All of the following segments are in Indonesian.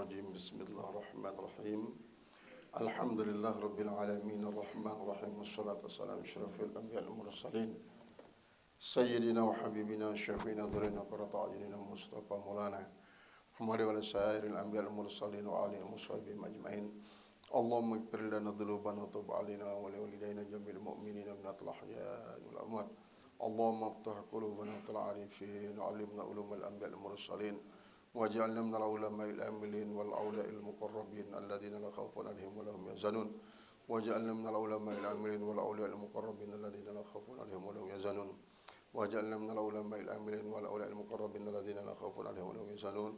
الرجيم بسم الله الرحمن الرحيم الحمد لله رب العالمين الرحمن الرحيم والصلاة والسلام على أشرف الأنبياء المرسلين سيدنا وحبيبنا شفينا ذرينا قرة أعيننا مصطفى مولانا محمد وعلى سائر الأنبياء المرسلين وآلهم وصحبهم أجمعين اللهم اغفر لنا ذنوبنا وتب علينا ولوالدينا جميع المؤمنين من الأحياء والأموات اللهم افتح قلوبنا وطلع عارفين وعلمنا علوم الأنبياء المرسلين واجعلنا من العلماء العاملين والأولياء المقربين الذين لا خوف عليهم ولا هم يحزنون واجعلنا من العلماء العاملين والأولياء المقربين الذين لا خوف عليهم ولا هم يحزنون واجعلنا من العلماء العاملين والأولياء المقربين الذين لا خوف عليهم ولا هم يحزنون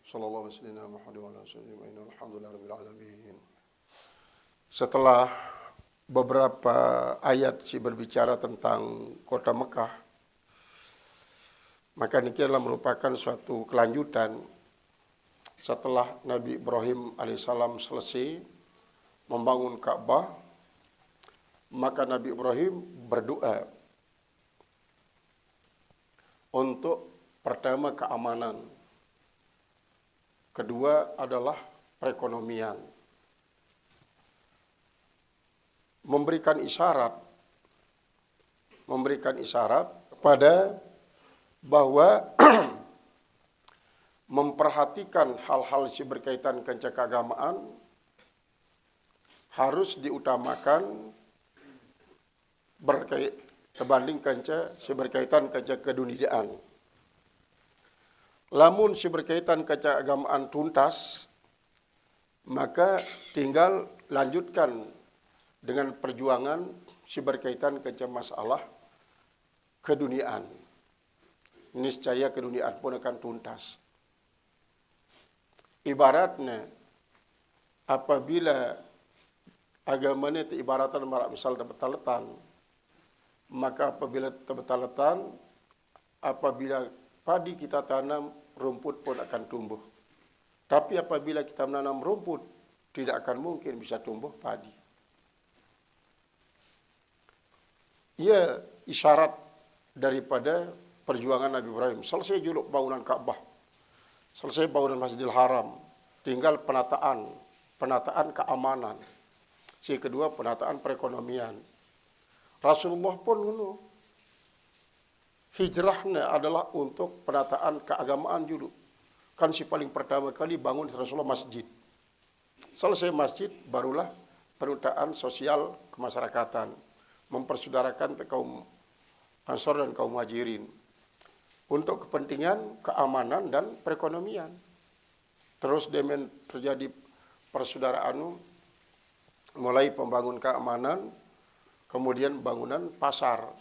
صلى الله عليه وسلم محمد وعلى آله وسلم الحمد لله رب العالمين. Setelah beberapa ayat berbicara tentang kota Mekah, maka ini adalah merupakan suatu kelanjutan setelah Nabi Ibrahim alaihissalam selesai membangun Ka'bah, maka Nabi Ibrahim berdoa untuk pertama keamanan, kedua adalah perekonomian, memberikan isyarat kepada bahwa memperhatikan hal-hal yang berkaitan dengan keagamaan harus diutamakan dibandingkan berkaitan dengan keduniaan. Lamun berkaitan dengan keagamaan tuntas, maka tinggal lanjutkan dengan perjuangan berkaitan dengan masalah keduniaan. Niscaya keduniaan pun akan tuntas. Ibaratnya, apabila agamanya itu ibaratan misal tebetaletan, maka apabila tebetaletan, apabila padi kita tanam, rumput pun akan tumbuh. Tapi apabila kita menanam rumput, tidak akan mungkin bisa tumbuh padi. Ia isyarat daripada perjuangan Nabi Ibrahim. Selesai juluk bangunan Ka'bah, selesai bangunan Masjidil Haram, tinggal penataan keamanan. Si kedua penataan perekonomian. Rasulullah pun hijrahnya adalah untuk penataan keagamaan dulu. Kan si paling pertama kali bangun Rasulullah masjid. Selesai masjid barulah penataan sosial kemasyarakatan, mempersaudarakan kaum Ansor dan kaum Muhajirin untuk kepentingan keamanan dan perekonomian. Terus terjadi persaudaraan, mulai pembangun keamanan, kemudian bangunan pasar.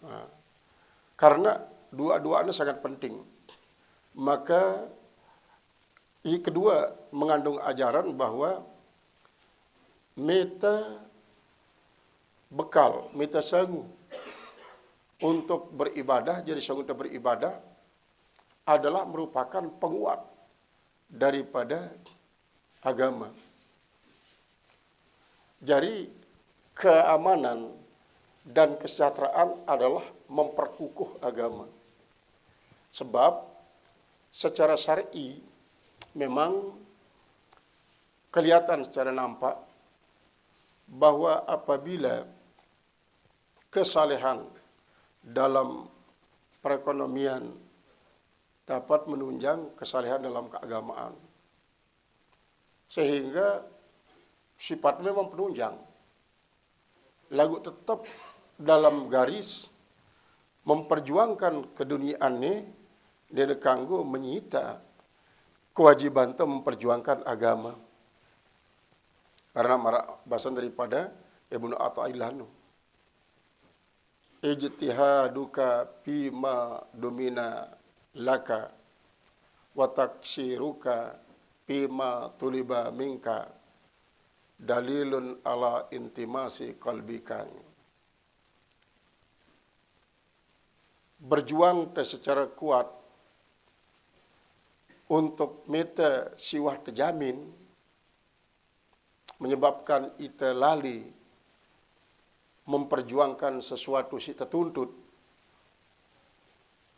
Nah, karena dua-duanya sangat penting. Maka yang kedua mengandung ajaran bahwa meta sangu untuk beribadah, jadi sanggup untuk beribadah adalah merupakan penguat daripada agama. Jadi keamanan dan kesejahteraan adalah memperkukuh agama. Sebab secara syar'i memang kelihatan secara nampak bahwa apabila kesalehan dalam perekonomian dapat menunjang kesalehan dalam keagamaan. Sehingga sifatnya memang penunjang. Lagu tetap dalam garis memperjuangkan keduniaannya dia kanggo menyita kewajiban itu memperjuangkan agama. Karena bahasan daripada Ibnu Athaillah, ijtihaduka fima domina laka wa taksiruka fima tuliba minka dalilun ala intimasi qalbika. Berjuang secara kuat untuk meta siwah terjamin menyebabkan ita lali memperjuangkan sesuatu si tertuntut,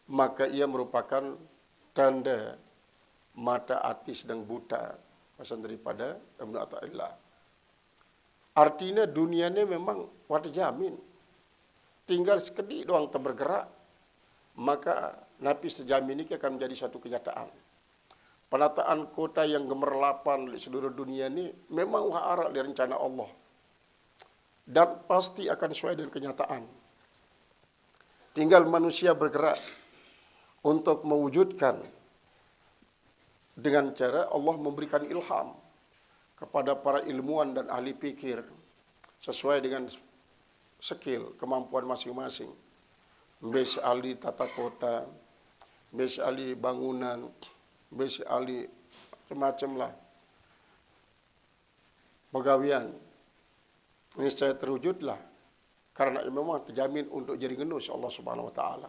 maka ia merupakan tanda mata hati sedang buta. Pesan daripada Ibnu Athaillah. Artinya dunia ini memang wata jamin. Tinggal sekedik doang terbergerak, maka Nabi sejamin ini akan menjadi satu kenyataan. Penataan kota yang gemerlapan di seluruh dunia ini memang wahara dari rencana Allah. Dan pasti akan sesuai dengan kenyataan. Tinggal manusia bergerak untuk mewujudkan dengan cara Allah memberikan ilham kepada para ilmuwan dan ahli pikir sesuai dengan skill, kemampuan masing-masing. Besi ahli tata kota, besi ahli bangunan, besi ahli macam-macam lah. Pegawian. Ini saya terwujudlah. Karena memang terjamin untuk jadi genus Allah Subhanahu Wa Taala.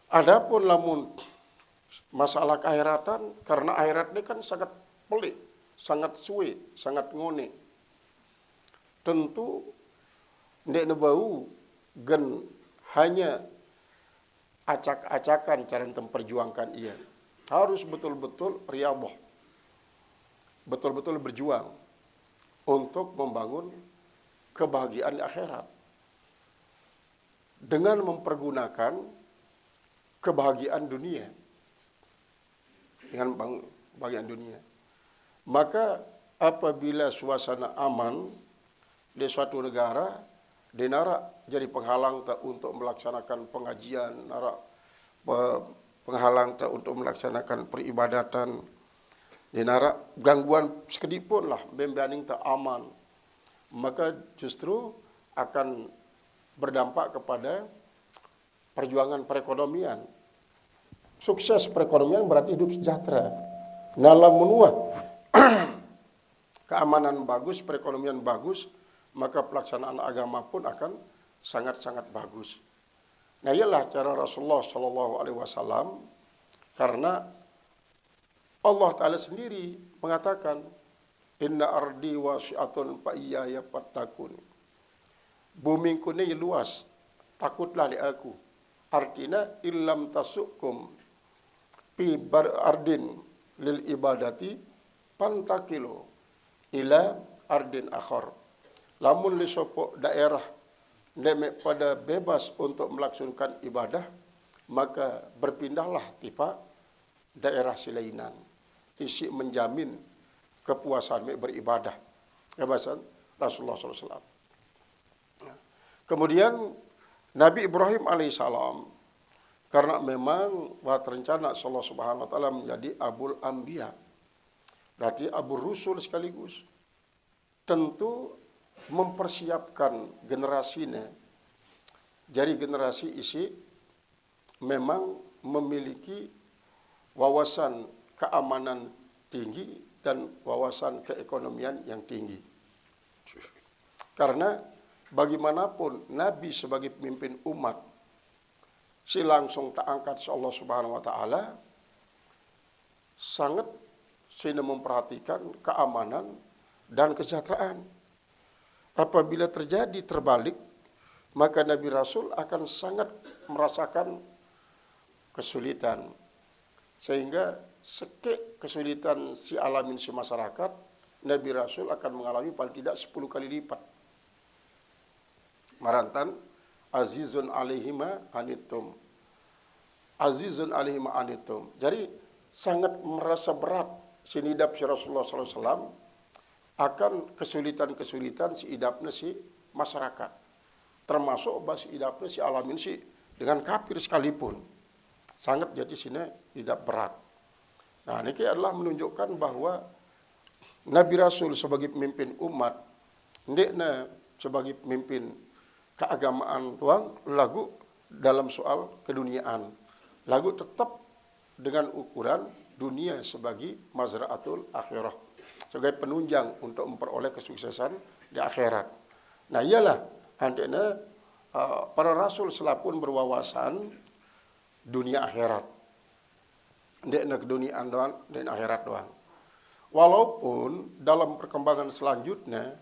Adapun lamun masalah keakhiratan, karena akhirat ini kan sangat pelik, sangat suwe, sangat ngone. Tentu ndek nebau gen hanya acak-acakan cara memperjuangkan ia. Harus betul-betul riyadhah. Betul-betul berjuang untuk membangun kebahagiaan di akhirat. Dengan mempergunakan kebahagiaan dunia. Dengan kebahagiaan dunia. Maka apabila suasana aman di suatu negara, dinara jadi penghalang tak untuk melaksanakan pengajian, penghalang tak untuk melaksanakan peribadatan, dinara gangguan sekedip pun lah, membianing tak aman, maka justru akan berdampak kepada perjuangan perekonomian. Sukses perekonomian berarti hidup sejahtera. Nalam menua keamanan bagus, perekonomian bagus, maka pelaksanaan agama pun akan sangat-sangat bagus. Nah, ialah cara Rasulullah SAW, karena Allah Ta'ala sendiri mengatakan, Inna ardi wasi'atun fa iyaya fattakun. Bumiku ini luas, takutlah di aku. Artinya, illam tasukum pi bar ardin lil ibadati pantakilu ila ardin akhar. Lamun li sopok daerah nemek pada bebas untuk melaksanakan ibadah, maka berpindahlah tipa daerah silainan. Isi menjamin kepuasan beribadah. Kebebasan Rasulullah SAW. Kemudian Nabi Ibrahim alaihissalam, karena memang terencana Allah Subhanahu Wa Taala menjadi Abul Anbiya, berarti Abul Rusul sekaligus. Tentu mempersiapkan generasinya. Jadi generasi isi memang memiliki wawasan keamanan tinggi dan wawasan keekonomian yang tinggi. Karena bagaimanapun Nabi sebagai pemimpin umat, si langsung tak angkat Allah Subhanahu Wa Taala sangat sini memperhatikan keamanan dan kesejahteraan. Apabila terjadi terbalik, maka Nabi Rasul akan sangat merasakan kesulitan. Sehingga sekek kesulitan si alamin si masyarakat, Nabi Rasul akan mengalami paling tidak 10 kali lipat. Marantan, azizun alaihima anitum. Azizun alaihima anitum. Jadi sangat merasa berat sinidap si Rasulullah SAW akan kesulitan-kesulitan si idapnya si masyarakat. Termasuk bahas idapnya si alamin si dengan kafir sekalipun. Sangat jadi sini tidak berat. Nah, ini adalah menunjukkan bahwa Nabi Rasul sebagai pemimpin umat, ndekna sebagai pemimpin keagamaan tuang, lagu dalam soal keduniaan. Lagu tetap dengan ukuran dunia sebagai mazra'atul akhirah, sebagai penunjang untuk memperoleh kesuksesan di akhirat. Nah, iyalah andekna para rasul selapun berwawasan dunia akhirat. Ndekna keduniaan doang dan akhirat doang. Walaupun dalam perkembangan selanjutnya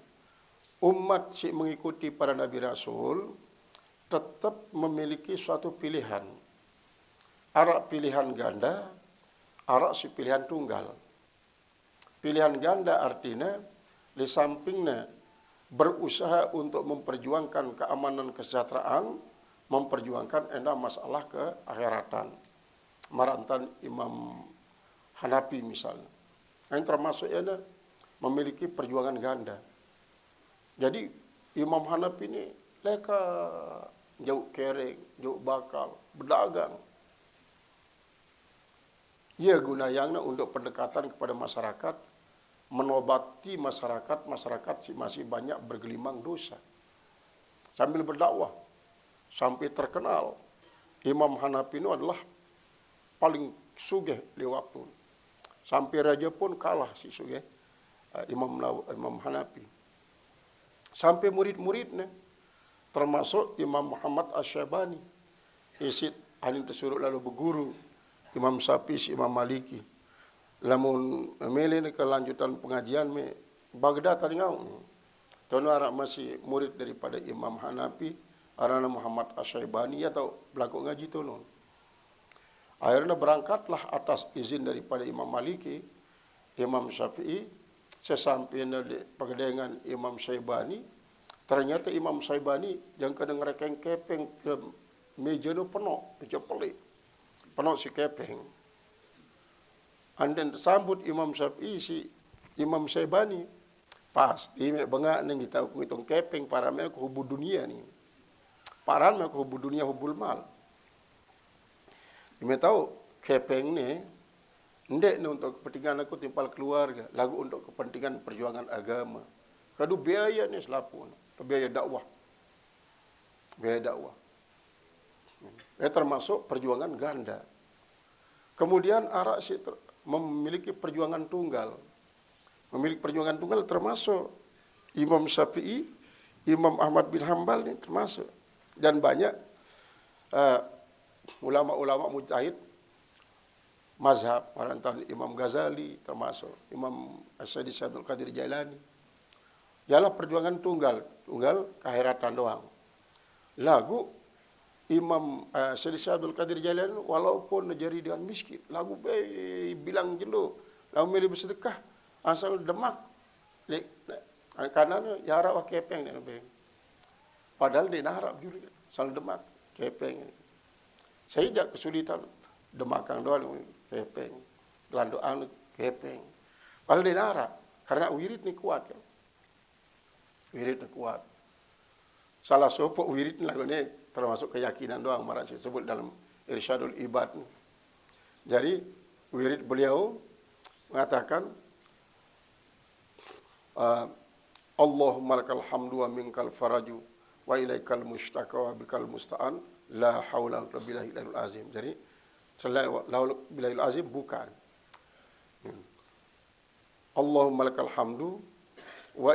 umat si mengikuti para nabi rasul tetap memiliki suatu pilihan. Ada pilihan ganda, arak si pilihan tunggal. Pilihan ganda artinya di sampingnya berusaha untuk memperjuangkan keamanan kesejahteraan, memperjuangkan endah masalah keakhiratan. Marantan Imam Hanafi misalnya. Yang termasuk ini memiliki perjuangan ganda. Jadi Imam Hanafi ini leka jauh kering, jauh bakal, berdagang. Ia gunayangna untuk pendekatan kepada masyarakat, menobati masyarakat masih banyak bergelimang dosa. Sambil berdakwah, sampai terkenal. Imam Hanafi itu adalah paling sugih di waktu. Sampai raja pun kalah si sugih Imam Hanafi. Sampai murid-muridnya, termasuk Imam Muhammad Asy-Syabani, isit anin tersuruh lalu berguru Imam Syafi'i, Imam Maliki. Lamun milih kelanjutan pengajian me Baghdad tadi ngau. Tuan arak masih murid daripada Imam Hanafi, arana Muhammad Asy-Syabani atau berlaku ngaji tuan. Akhirnya berangkatlah atas izin daripada Imam Maliki, Imam Syafi'i, sesampainya di pegedengan Imam Syaibani, ternyata Imam Syaibani yang kena ngerekeng kepeng meja nu penuh, meja pelik, penuh si kepeng. Anden tersambut Imam Syafi'i si Imam Syaibani, pasti mek bengak neng kita hitung kepeng para mek hubud dunia ni, paran mek hubud dunia hubul mal. Kita tahu kepeng ni ndek ni untuk kepentingan aku timpal keluarga, lagu untuk kepentingan perjuangan agama. Kadu biaya ni selapu, biaya dakwah. Biaya dakwah. Termasuk perjuangan ganda. Kemudian arak si memiliki perjuangan tunggal. Memiliki perjuangan tunggal termasuk Imam Syafi'i, Imam Ahmad bin Hanbal ni termasuk. Dan banyak ulama-ulama mujtahid mazhab, antara Imam Ghazali termasuk Imam As-Sadi Abdul Qadir Jailani. Ialah perjuangan tunggal kehiratan doang. Lagu Imam As-Sadi Abdul Qadir Jailani walaupun negeri dengan miskin, lagu bilang jelo, lagu milih bersedekah asal demak. Karena ya harap kepeng ni padahal dia harap juga asal demak kepeng. Saya jak kesulitan demakang doang kepeng, gelandoan kepeng. Padahal dia harap karena wirid ni kuat kan. Wirid ni kuat. Salah satu wirid ni lagu ni termasuk keyakinan doang marah saya sebut dalam Irsyadul Ibad. Jadi wirid beliau mengatakan Allahumma lakal hamdu wa minkal faraju wa ilaikal mushtaka wa bikal musta'an la haula wala quwwata illa billahil azim. Jadi selain la haula billahil azim bukan. Allahumma lakal hamdu wa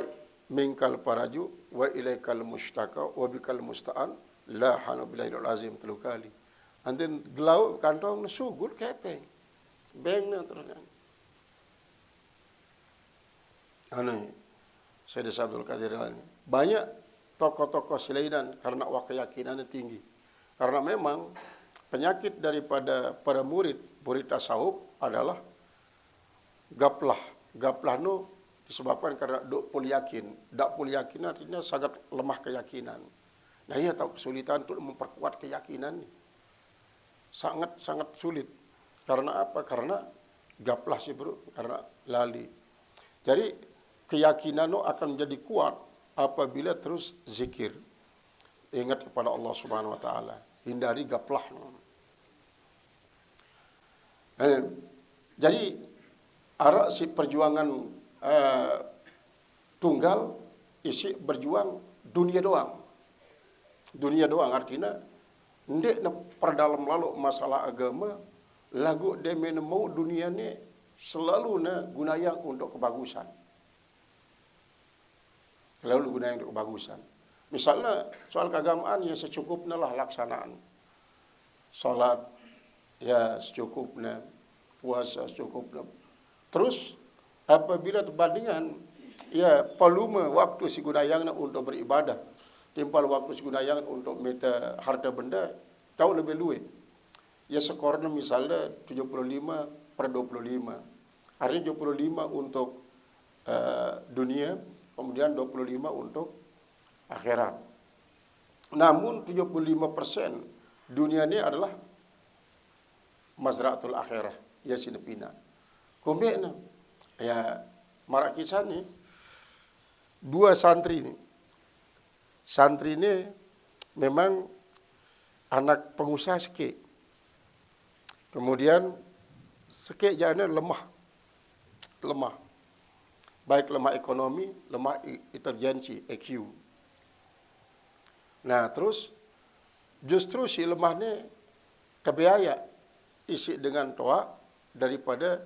minkal faraju wa ilaikal mushtaka wa bikal musta'an la haula billahil azim 3 kali. And then gelau kantong sugul kepeng. Beng na terus. Ane Sayyid Abdul Qadir Jailani. Banyak tokoh-tokoh selainan karena keyakinannya tinggi. Karena memang penyakit daripada para murid tasawuf adalah gaplah. Gaplah nu disebabkan karena dak pul yakin. Dak pul yakin artinya sangat lemah keyakinan. Nah, ia tahu kesulitan untuk memperkuat keyakinan ni. Sangat sulit. Karena apa? Karena gaplah sih bro, karena lali. Jadi keyakinan itu akan menjadi kuat apabila terus zikir. Ingat kepada Allah Subhanahu wa taala, hindari gaplah. Jadi arak si perjuangan tunggal isi berjuang dunia doang. Dunia doang artinya ndek na perdalam lalu masalah agama lagu dia mau dunia ni selalu na gunayang untuk kebagusan. Selalu gunayang untuk kebagusan. Misalnya soal keagamaan ya secukupnya lah laksanaan. Salat ya secukupnya, puasa secukupnya. Terus apabila perbandingan ya palume waktu si gunayang untuk beribadah, timpal waktu si gunayang untuk minta harta benda, tahu lebih luwe. Ya skornya misalnya 75 per 25. Artinya 75 untuk dunia, kemudian 25 untuk akhirat. Namun 75% dunia ini adalah mazra'atul akhirah, ya sinepina. Kemudian ya marak kisah ni dua santri ni. Santri ni memang anak pengusaha sikit. Kemudian sikit jana lemah. Baik lemah ekonomi, lemah intelijensi, EQ. Nah, terus justru si lemah ni terbiaya isi dengan toa daripada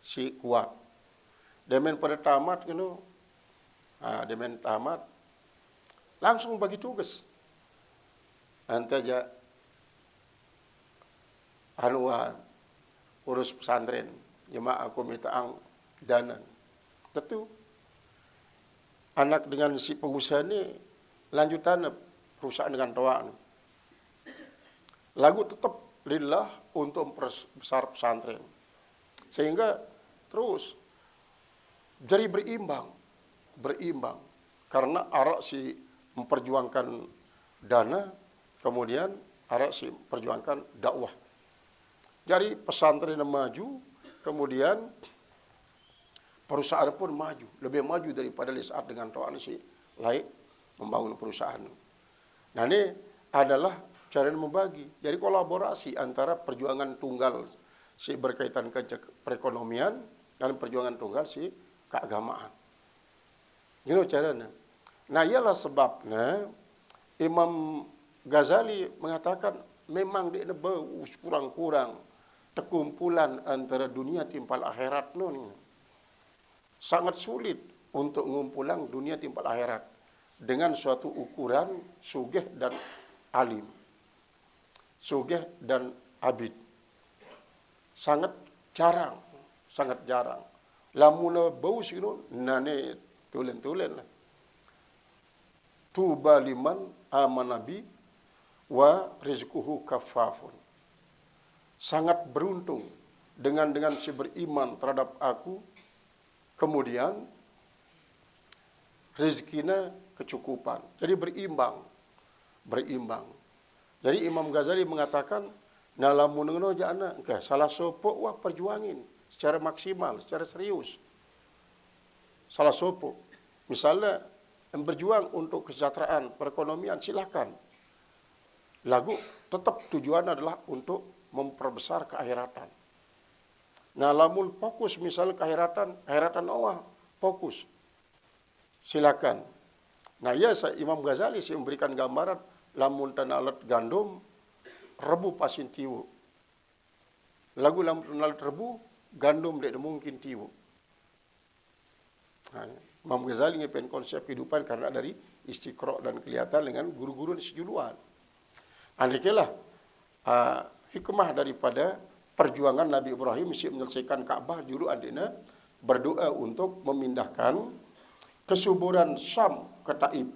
si kuat. Demen pada tamat kena. Demen tamat langsung bagi tugas. Anta aja anuan urus pesantren, jemaah aku minta dana. Tentu anak dengan si pengusaha ni lanjutan perusahaan dengan toa ni. Lagu tetap lillah untuk memperbesar pesantren. Sehingga terus jadi berimbang. Karena arak si memperjuangkan dana, kemudian arak si memperjuangkan dakwah. Jadi pesantren maju, kemudian perusahaan pun maju. Lebih maju daripada saat dengan toa si laik membangun perusahaan. Nah ini adalah cara membagi. Jadi kolaborasi antara perjuangan tunggal si berkaitan ke perekonomian dan perjuangan tunggal si keagamaan. Ini caranya. Nah ialah sebabnya Imam Ghazali mengatakan memang dia kurang-kurang terkumpulan antara dunia timpal akhirat ni. Sangat sulit untuk ngumpulang dunia timpal akhirat dengan suatu ukuran sugih dan alim. Sugih dan abid. Sangat jarang. Lamuna bau sino nane tulen lah. Tuba liman amanabi wa rizquhu kafafun. Sangat beruntung dengan si beriman terhadap aku, kemudian rezekinya kecukupan. Jadi berimbang. Jadi Imam Ghazali mengatakan nalamun ngono jana ke salah sopok wah perjuangin secara maksimal, secara serius. Salah sopok. Misalnya yang berjuang untuk kesejahteraan perekonomian silakan. Lagu tetap tujuan adalah untuk memperbesar keakhiratan. Nah, lamun fokus misalnya keakhiratan Allah fokus. Silakan. Nah, ya Imam Ghazali saya memberikan gambaran lamun tanah alat gandum rebu pasin tiwu. Lagu lamun tanah alat rebu gandum tidak mungkin tiwu. Nah, Imam Ghazali ngepen konsep kehidupan karena dari istiqra' dan kelihatan dengan guru-guru di sejuluan. Anikilah hikmah daripada perjuangan Nabi Ibrahim mesti menyelesaikan Ka'bah dulu adina berdoa untuk memindahkan kesuburan Syam ke Taif.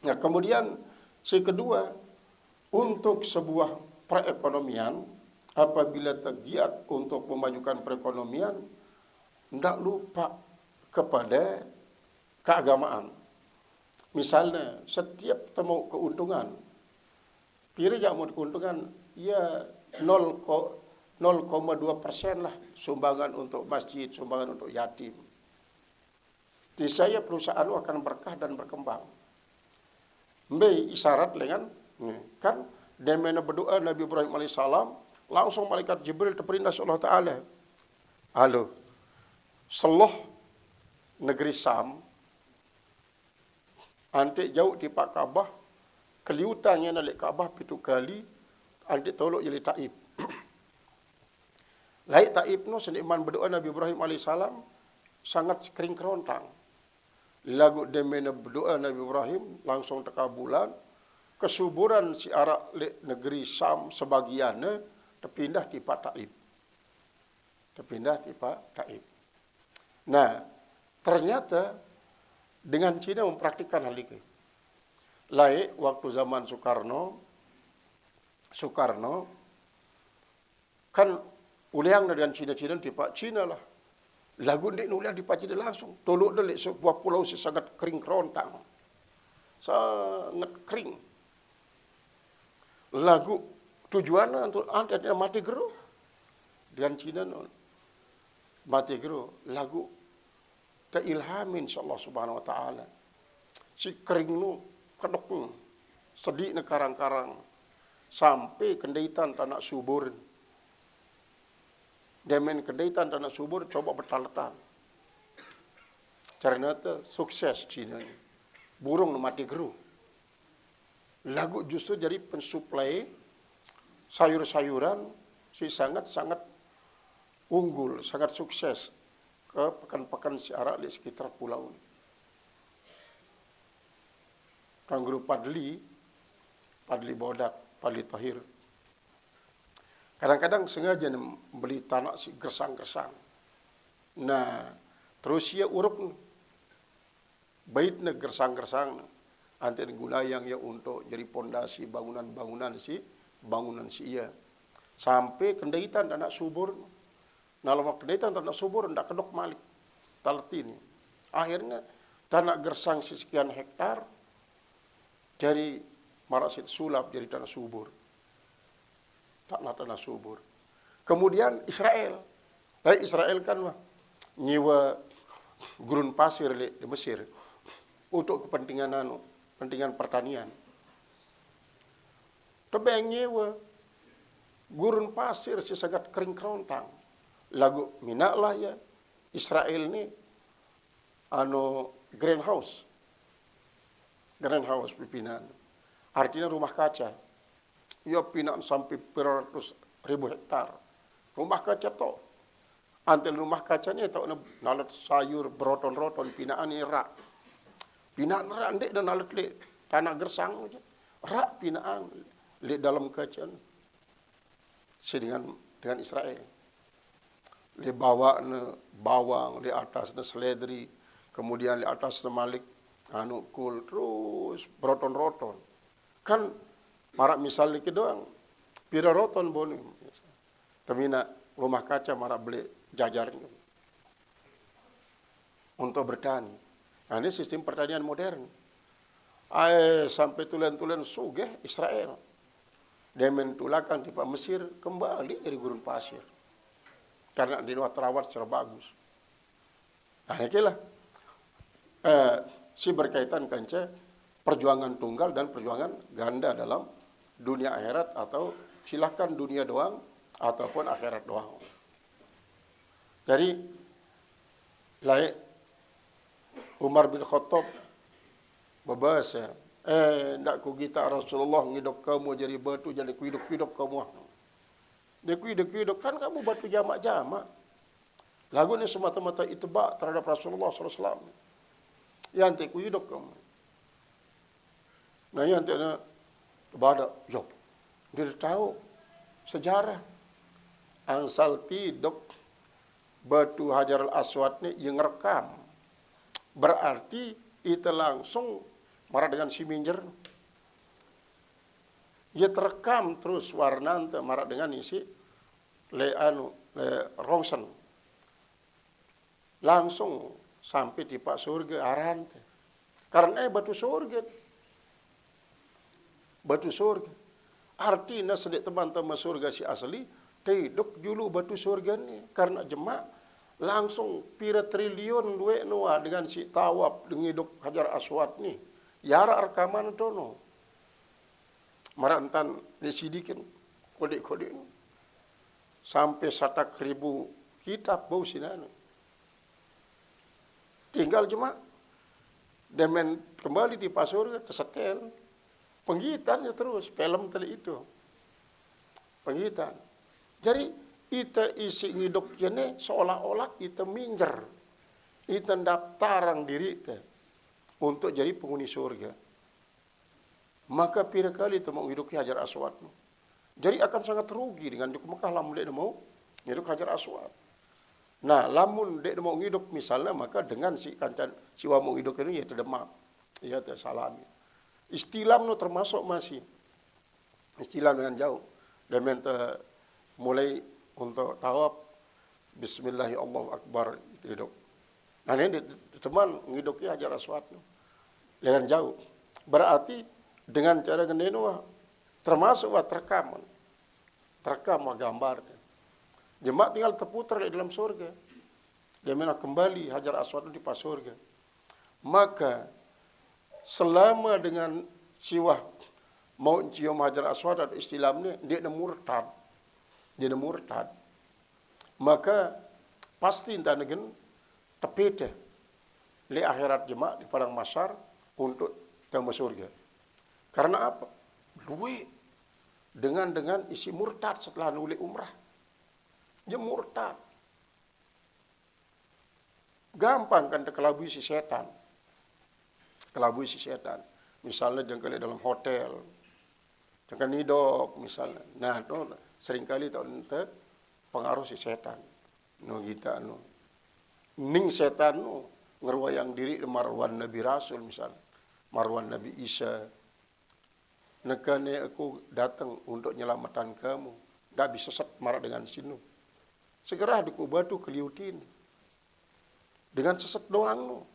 Nah, kemudian si kedua untuk sebuah perekonomian apabila tergiat untuk memajukan perekonomian tidak lupa kepada keagamaan. Misalnya setiap temu keuntungan pira jamu keuntungan ya 0,2% lah sumbangan untuk masjid, sumbangan untuk yatim. Di saya perusahaan akan berkah dan berkembang. Mbak isyarat dengan kan demena berdoa Nabi Ibrahim alaihissalam langsung malaikat Jibril terperintah Allah Taala. Halo, seloh negeri Sam, antik jauh di Pak Ka'bah, keliutannya nalik Ka'bah pitu kali, antik tolok jadi Taif. Laik Taif no seniman berdoa Nabi Ibrahim alaihissalam sangat kering kerontang. Lagu demena berdoa Nabi Ibrahim langsung terkabulan. Kesuburan si arak negeri Sam sebagiannya terpindah di Pak Taif. Nah, ternyata dengan Cina mempraktikkan hal itu. Laik waktu zaman Soekarno kan uliang dengan Cina-Cina di Pak Cina lah. Lagu ndek nuliang di Pak Cina langsung. Tolok delik sebuah pulau sangat kering kerontang. Sangat kering. Lagu tujuannya untuk ada mati geru. Dengan Cina mati geru. Lagu teilhamin Allah Subhanahu Wa Taala. Si kering nu kedok nu sedih ne karang-karang sampai kendaitan tanah subur. Demen kendaitan tanah subur coba bertaletan. Ternyata sukses Cina ni. Burung nu mati geru. Lagu justru jadi pensuplai sayur-sayuran si sangat-sangat unggul, sangat sukses ke pekan-pekan siarak di sekitar pulau ini. Kanguru Padli Bodak, Padli Tahir. Kadang-kadang sengaja beli tanah si gersang-gersang. Nah, terus ia uruk baitnya gersang-gersang. Antar gulayang ya untuk jadi pondasi bangunan si ia. Sampai kendaitan tanah subur. Nah, lama kendaitan tanah subur ndak kedok malik. Talti ini. Akhirnya tanah gersang sekian hektar jadi marasit sulap jadi tanah subur. Tanah subur. Kemudian Israel. Israel kan nyewa gurun pasir di Mesir untuk kepentingan pertanian. Tebeng nyewa gurun pasir sangat kering kerontang. Lagu minaklah ya Israel ni greenhouse pimpinan. Artinya rumah kaca. Ia pinaan sampai beratus ribu hektar. Rumah kaca tu. Antel rumah kaca ni tak nalat sayur beroton-roton pinaan ni rak. Pinaan rak ndek dan nalat le tanah gersang je. Rak pinaan le dalam kaca ni. Dengan Israel. Le bawa ne bawang, le atas ne seledri, kemudian le atas ne malik kul terus beroton-roton. Kan marak misal lagi doang. Pira roton boni. Temina rumah kaca marak beli jajarnya. Untuk bertani. Nah, ini sistem pertanian modern. Sampai tulen-tulen sugih Israel. Demen tulakan di Pak Mesir kembali dari gurun pasir. Karena di luar terawat secara bagus. Nah, inilah. Si berkaitan kanca perjuangan tunggal dan perjuangan ganda dalam dunia akhirat atau silakan dunia doang ataupun akhirat doang. Jadi laik Umar bin Khattab berbahasa, ndak ku kita Rasulullah ngidop kamu jadi batu jadi ku hidup kamu. Dia ku hidup kan kamu batu jamak-jamak. Lagu ni semata-mata itibak terhadap Rasulullah SAW. Yang nanti ku hidup kamu. Nah yang nanti pada, dia tahu sejarah. Angsal tiduk batu Hajar al-Aswad ni yang rekam. Berarti itu langsung marah dengan si minjer. Ia terekam terus warna marah dengan isi le rongsen. Langsung sampai di Pak surga aran. Karena batu surga. Batu surga. Artinya sedek teman-teman surga si asli, tiduk dulu batu surga ni. Karena jemaah langsung pira triliun duit nuah dengan si tawab dengan hidup Hajar Aswad ni. Yara rekaman tu no. Marantan disidikin kode-kode ni. Sampai 100,000 kitab bau sinan. Tinggal jemaah demen kembali di pasur tersetel penggitarnya terus film tadi itu penggitar. Jadi kita isi hidup ini seolah-olah kita minjer, kita daftaran diri kita untuk jadi penghuni surga. Maka pira kali itu mau hidup Hajar Aswad. Jadi akan sangat rugi dengan di Mekah lamun dia mau hidup Hajar Aswad. Nah, lamun dek mau hidup misalnya maka dengan si kancan si wa mau hidup ini ya terdemak, ya tersalami. Istilam no termasuk masih istilah dengan jauh. Demen mulai untuk tawaf, Bismillahi Allahu Akbar hidup. Nah ini teman ngiduknya Hajar Aswad dengan jauh. Berarti dengan cara gendeno termasuk terekam gambar. Jemaah tinggal terputar di dalam surga. Dia mana kembali Hajar Aswad di pas surga. Maka selama dengan siwah mau cium Hajar Aswad atau istilahnya dia murtad. Maka pasti entah negen tepede li akhirat jemaah di padang mahsyar untuk tembus surga. Karena apa? Duit dengan isi murtad setelah nuli umrah. Dia murtad. Gampang kan kelabui si setan. Misalnya jengkali dalam hotel. Jengkali nidok misalnya. Nah, itu seringkali tahu pengaruh si setan. Ning setan ngerwayang diri marwan Nabi Rasul misalnya. Marwan Nabi Isa. Nekane aku datang untuk menyelamatkan kamu. Tak bisa sesat marah dengan sinu. Segera dikubatu keliutin. Dengan sesat doang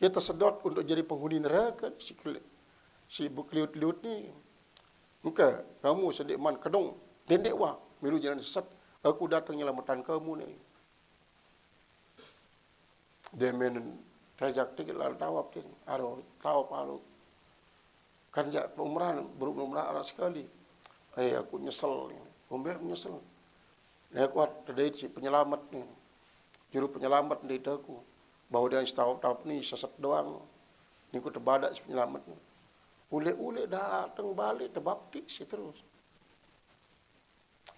Dia tersedot untuk jadi penghuni neraka si bukliut-liut ni. Muka kamu sedik man kedong dendek wah miru jalan sesat. Aku datang menyelamatkan kamu ni. Dia men tajak tikit lalu tawab ting. Tawab alu. Kan jak umrah berumrah arah sekali. Aku nyesel. Nyesel. Nah aku ada si penyelamat ni. Juru penyelamat di daku. Bahawa dia setahap-tahap ni sesat doang. Ni ku terbadak si penyelamat ni. Ule-ule datang balik terbaptik si terus.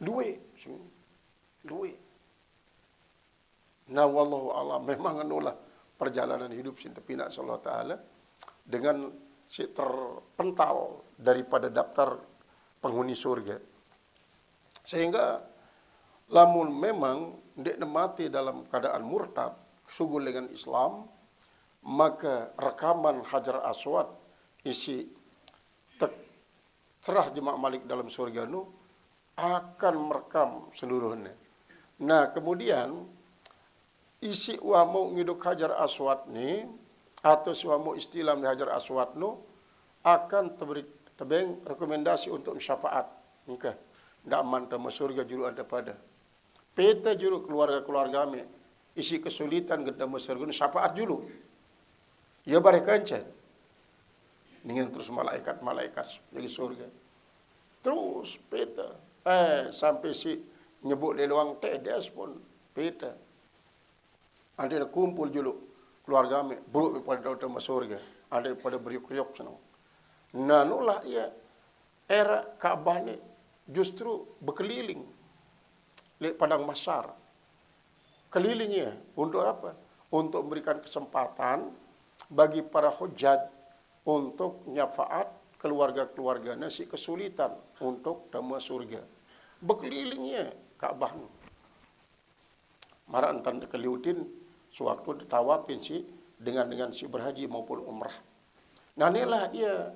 Duit. Nah wallahu a'lam. Memang anulah perjalanan hidup si terpinak Allah Ta'ala. Dengan si terpental daripada daftar penghuni surga. Sehingga lamun memang dia mati dalam keadaan murtad, sugul dengan Islam, maka rekaman Hajar Aswad isi terah jemaah Malik dalam surga nu akan merekam seluruhnya. Nah kemudian isi wa mau ngiduk Hajar Aswad ni atau si mau istilah di Hajar Aswad nu akan tebeng rekomendasi untuk syafaat. Maka ndak mantap surga juru anda pada. Peta juru keluarga-keluarga kami. Isi kesulitan geda surga syafaat julu. Ya bare kancan. Dengan terus malaikat jadi surga. Terus peta. Sampai si nyebut di luang tedes pun peta. Ada kumpul julu keluarga kami buruk pada dalam surga. Ada pada beriuk-riuk senang. Nah nulah ia era Ka'bah ni justru berkeliling di padang mahsyar. Kelilingnya untuk apa? Untuk memberikan kesempatan bagi para hujjaj untuk nyafaat keluarga-keluarganya si kesulitan untuk temu surga. Berkelilingnya Ka'bah. Marah entan keliutin sewaktu ditawafin si dengan si berhaji maupun umrah. Nah inilah ia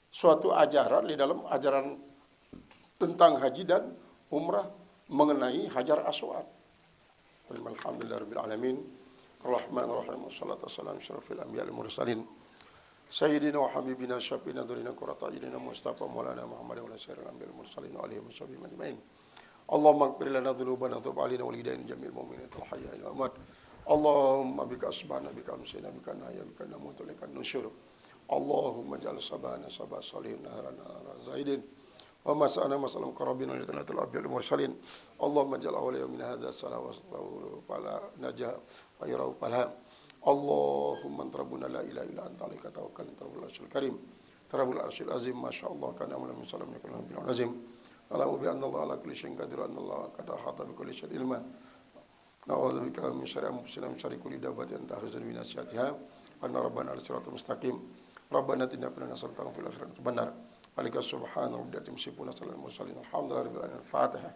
suatu ajaran di dalam ajaran tentang haji dan umrah mengenai Hajar Aswad. Alhamdulillahirabbil alamin. Arrahmanirrahim. Wassalatu wassalamu asyrafil anbiya'i wal mursalin. Sayyidina wa habibina syafiina dzurina qurrata a'yunina Mustafa Maulana Muhammad wa sayyidil anbiya'i wal mursalin wa alihi washabbihi ajmain. Allahumma ighfir lana dhunubana wa tub 'alaina wa lidain jami'il mu'minin wal hayyina wal amwat. Allahumma bika asbahna bika amsayna bika nahya bika namutu laka nusyur. Allahumma ja'al sabana sabah salihin naharana zaidin. ومسأنا مسألة مقربين لجنة الأنبياء المرسلين اللهم اجعل أول يوم من هذا السنة فلا نجاه غيره فلا اللهم أنت ربنا لا إله إلا أنت عليك توكلنا أنت رب العرش الكريم رب العرش العظيم ما شاء الله كان أمر من سلام يكون نبي العظيم أعلم بأن الله على كل شيء قدير أن الله قد أحاط بكل شيء علما نعوذ بك من شر أنفسنا من شر كل دابة تأخذ من نسياتها أن ربنا على الصراط المستقيم ربنا آتنا في الدنيا حسنة وفي الآخرة حسنة وقنا عذاب النار عليك سبحان ربك يصفون وسلام على المرسلين الحمد لله رب العالمين الفاتحة